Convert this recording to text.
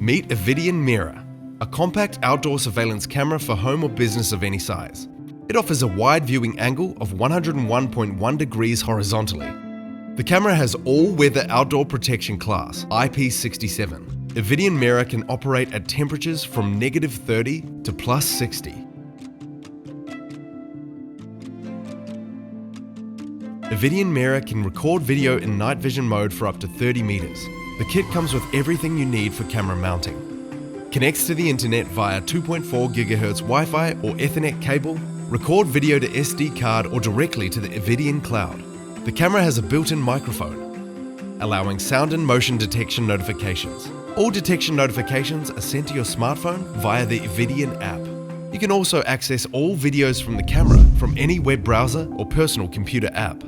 Meet Ivideon Mera, a compact outdoor surveillance camera for home or business of any size. It offers a wide viewing angle of 101.1 degrees horizontally. The camera has all-weather outdoor protection class, IP67. Ivideon Mera can operate at temperatures from -30 to +60. Ivideon Mera can record video in night vision mode for up to 30 meters. The kit comes with everything you need for camera mounting. Connects to the internet via 2.4 GHz Wi-Fi or Ethernet cable, record video to SD card or directly to the Ivideon cloud. The camera has a built-in microphone, allowing sound and motion detection notifications. All detection notifications are sent to your smartphone via the Ivideon app. You can also access all videos from the camera from any web browser or personal computer app.